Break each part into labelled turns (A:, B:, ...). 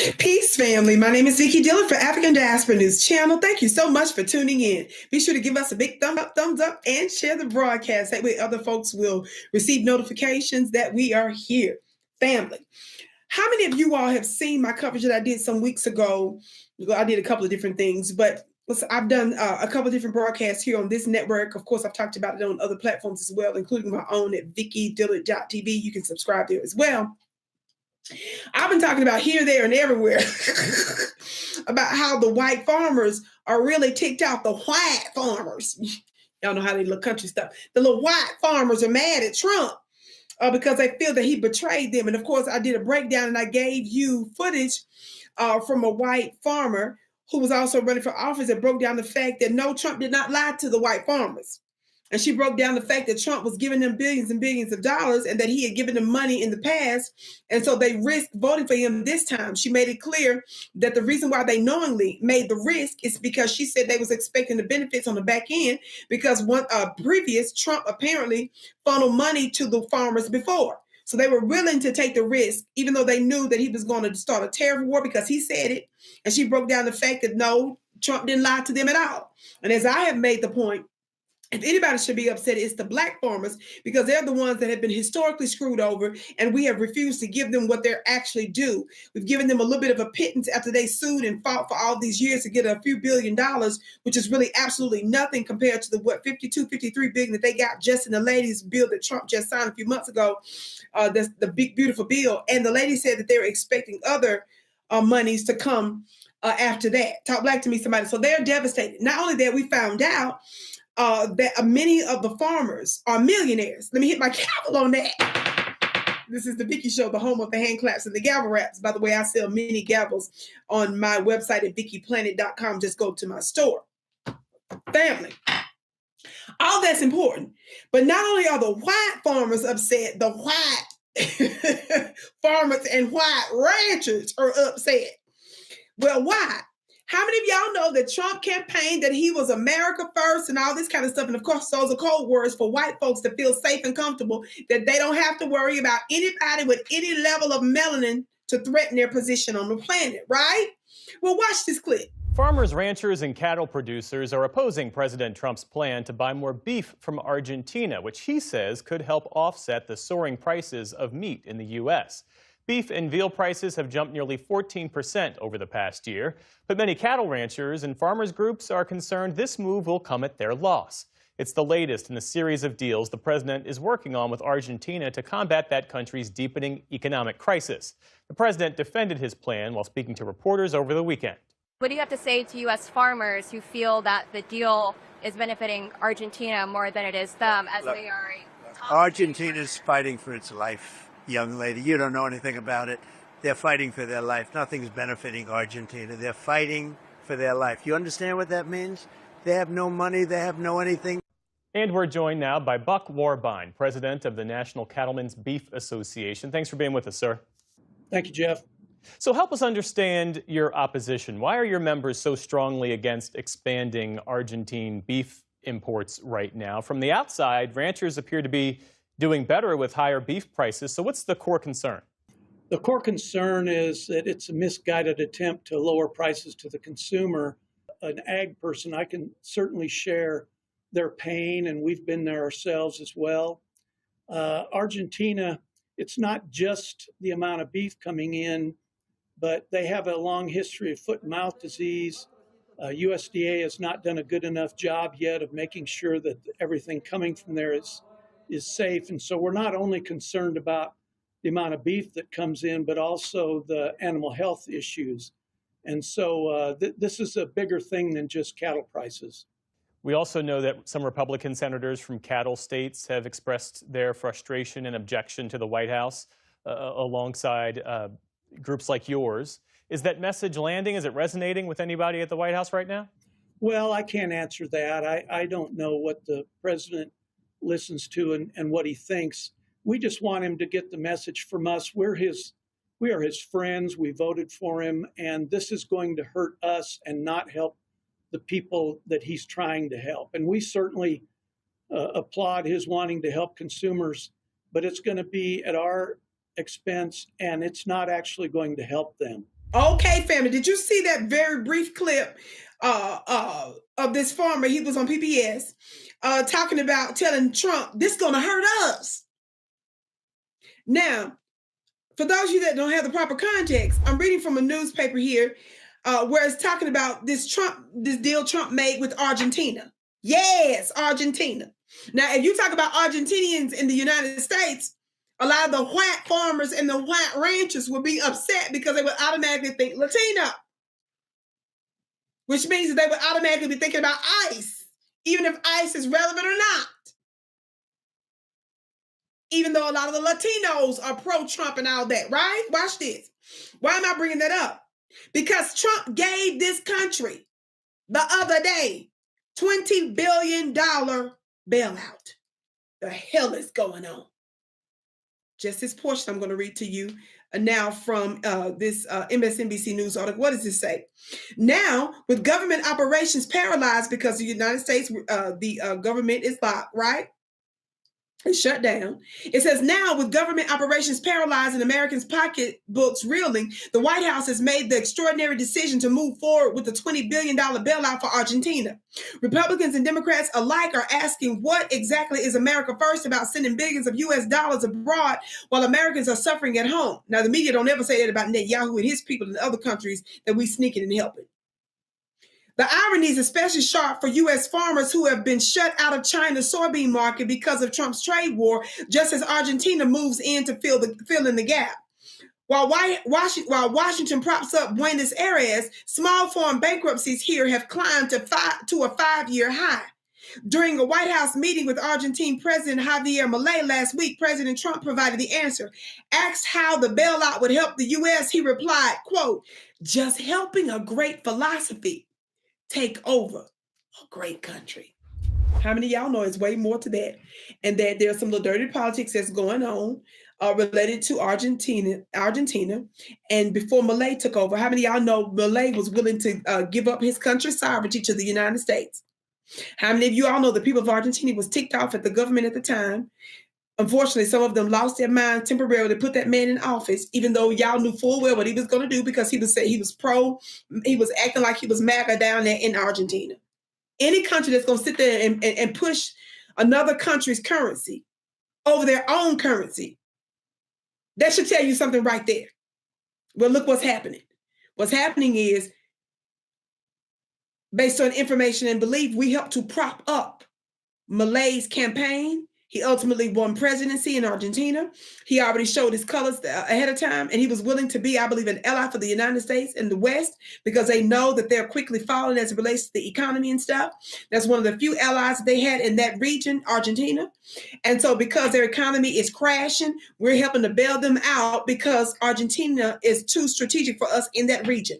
A: Peace, family. My name is Vicki Dillard for African Diaspora News Channel. Thank you so much for tuning in. Be sure to give us a big thumbs up, and share the broadcast. That way other folks will receive notifications that we are here. Family. How many of you all have seen my coverage that I did some weeks ago? I did a couple of different things, but I've done a couple of different broadcasts here on this network. Of course, I've talked about it on other platforms as well, including my own at vickydillard.tv. You can subscribe there as well. I've been talking about here, there, and everywhere about how the white farmers are really ticked off. The white farmers, y'all know how they look country stuff. The little white farmers are mad at Trump because they feel that he betrayed them. And of course, I did a breakdown and I gave you footage from a white farmer who was also running for office that broke down the fact that no, Trump did not lie to the white farmers. And she broke down the fact that Trump was giving them billions and billions of dollars and that he had given them money in the past. And so they risked voting for him this time. She made it clear that the reason why they knowingly made the risk is because she said they was expecting the benefits on the back end because one previous Trump apparently funneled money to the farmers before. So they were willing to take the risk, even though they knew that he was going to start a tariff war because he said it. And she broke down the fact that no, Trump didn't lie to them at all. And as I have made the point, if anybody should be upset, it's the black farmers because they're the ones that have been historically screwed over and we have refused to give them what they're actually due. We've given them a little bit of a pittance after they sued and fought for all these years to get a few $1 billion, which is really absolutely nothing compared to the 52, 53 billion that they got just in the ladies' bill that Trump just signed a few months ago. That's the big, beautiful bill. And the lady said that they're expecting other monies to come after that. Talk black to me, somebody. So they're devastated. Not only that, we found out that many of the farmers are millionaires. Let me hit my gavel on that. This is the Vicki Show, the home of the hand claps and the gavel raps. By the way, I sell many gavels on my website at vickyplanet.com. Just go to my store. Family. All that's important. But not only are the white farmers upset, the white farmers and white ranchers are upset. Well, why? How many of y'all know that Trump campaigned that he was America first and all this kind of stuff? And of course, those are code words for white folks to feel safe and comfortable, that they don't have to worry about anybody with any level of melanin to threaten their position on the planet, right? Well, watch this clip.
B: Farmers, ranchers, and cattle producers are opposing President Trump's plan to buy more beef from Argentina, which he says could help offset the soaring prices of meat in the U.S. Beef and veal prices have jumped nearly 14% over the past year, but many cattle ranchers and farmers groups are concerned this move will come at their loss. It's the latest in a series of deals the president is working on with Argentina to combat that country's deepening economic crisis. The president defended his plan while speaking to reporters over the weekend.
C: What do you have to say to U.S. farmers who feel that the deal is benefiting Argentina more than it is them, as they are?
D: Argentina's fighting for its life. Young lady, you don't know anything about it. They're fighting for their life. Nothing's benefiting Argentina. They're fighting for their life. You understand what that means? They have no money. They have no anything.
B: And we're joined now by Buck Warbine, president of the National Cattlemen's Beef Association. Thanks for being with us, sir.
E: Thank you, Jeff.
B: So help us understand your opposition. Why are your members so strongly against expanding Argentine beef imports right now? From the outside, ranchers appear to be doing better with higher beef prices. So what's the core concern?
E: The core concern is that it's a misguided attempt to lower prices to the consumer. An ag person, I can certainly share their pain, and we've been there ourselves as well. Argentina, it's not just the amount of beef coming in, but they have a long history of foot and mouth disease. USDA has not done a good enough job yet of making sure that everything coming from there is safe. And so we're not only concerned about the amount of beef that comes in, but also the animal health issues. And so this is a bigger thing than just cattle prices.
B: We also know that some Republican senators from cattle states have expressed their frustration and objection to the White House alongside groups like yours. Is that message landing? Is it resonating with anybody at the White House right now?
E: Well, I can't answer that. I don't know what the president listens to and what he thinks. We just want him to get the message from us. We are his friends. We voted for him, and this is going to hurt us and not help the people that he's trying to help. And we certainly applaud his wanting to help consumers, but it's going to be at our expense, and it's not actually going to help them.
A: Okay, family, did you see that very brief clip of this farmer? He was on PBS talking about telling Trump, this is going to hurt us. Now, for those of you that don't have the proper context, I'm reading from a newspaper here where it's talking about this deal Trump made with Argentina. Yes, Argentina. Now, if you talk about Argentinians in the United States, a lot of the white farmers and the white ranchers would be upset because they would automatically think Latino, which means that they would automatically be thinking about ICE, even if ICE is relevant or not. Even though a lot of the Latinos are pro-Trump and all that, right? Watch this. Why am I bringing that up? Because Trump gave this country the other day $20 billion bailout. The hell is going on? Just this portion I'm going to read to you now from this MSNBC News article. What does this say? Now, with government operations paralyzed because the United States, the government is locked, right? It's shut down. It says now with government operations paralyzed and Americans' pocketbooks reeling, the White House has made the extraordinary decision to move forward with the $20 billion bailout for Argentina. Republicans and Democrats alike are asking what exactly is America first about sending billions of US dollars abroad while Americans are suffering at home. Now, the media don't ever say that about Netanyahu and his people in other countries that we sneaking and helping. The irony is especially sharp for U.S. farmers who have been shut out of China's soybean market because of Trump's trade war, just as Argentina moves in to fill in the gap. While Washington props up Buenos Aires, small farm bankruptcies here have climbed to a 5-year high. During a White House meeting with Argentine President Javier Milei last week, President Trump provided the answer. Asked how the bailout would help the U.S., he replied, quote, just helping a great philosophy take over a great country. How many of y'all know it's way more to that? And that there's some little dirty politics that's going on related to Argentina. And before Milei took over, how many of y'all know Milei was willing to give up his country's sovereignty to the United States? How many of you all know the people of Argentina was ticked off at the government at the time? Unfortunately, some of them lost their mind temporarily to put that man in office, even though y'all knew full well what he was going to do because he was acting like he was MAGA down there in Argentina. Any country that's going to sit there and push another country's currency over their own currency, that should tell you something right there. Well, look what's happening. What's happening is, based on information and belief, we helped to prop up Milei's campaign. He ultimately won presidency in Argentina. He already showed his colors ahead of time, and he was willing to be, I believe, an ally for the United States and the West because they know that they're quickly falling as it relates to the economy and stuff. That's one of the few allies they had in that region, Argentina. And so because their economy is crashing, we're helping to bail them out because Argentina is too strategic for us in that region.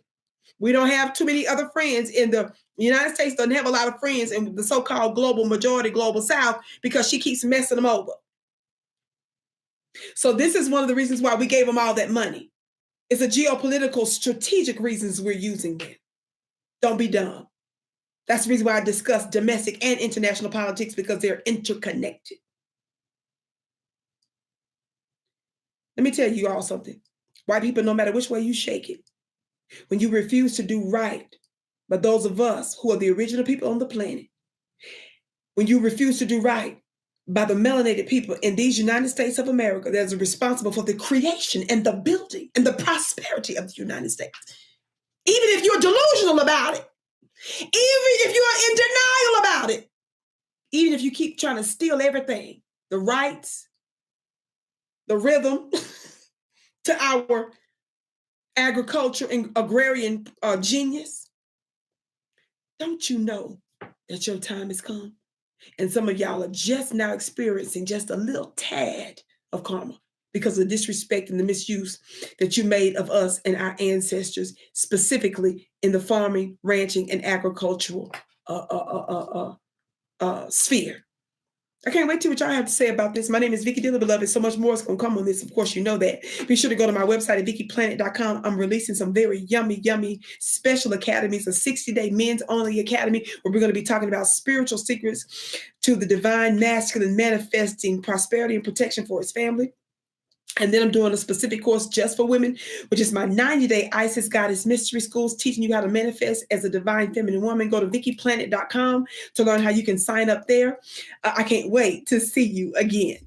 A: We don't have too many other friends in the United States doesn't have a lot of friends in the so-called global South because she keeps messing them over. So this is one of the reasons why we gave them all that money. It's a geopolitical strategic reasons we're using that. Don't be dumb. That's the reason why I discuss domestic and international politics because they're interconnected. Let me tell you all something. White people, no matter which way you shake it, when you refuse to do right by those of us who are the original people on the planet, when you refuse to do right by the melanated people in these United States of America that are responsible for the creation and the building and the prosperity of the United States, even if you're delusional about it, even if you are in denial about it, even if you keep trying to steal everything, the rights, the rhythm to our agriculture and agrarian genius, don't you know that your time has come? And some of y'all are just now experiencing just a little tad of karma because of the disrespect and the misuse that you made of us and our ancestors, specifically in the farming, ranching, and agricultural sphere. I can't wait to what y'all have to say about this. My name is Vicki Dillard, beloved. So much more is going to come on this. Of course, you know that. Be sure to go to my website at VickiPlanet.com. I'm releasing some very yummy special academies, a 60-day men's only academy where we're going to be talking about spiritual secrets to the divine masculine manifesting prosperity and protection for his family. And then I'm doing a specific course just for women, which is my 90-day Isis Goddess Mystery Schools, teaching you how to manifest as a divine feminine woman. Go to vickiplanet.com to learn how you can sign up there. I can't wait to see you again.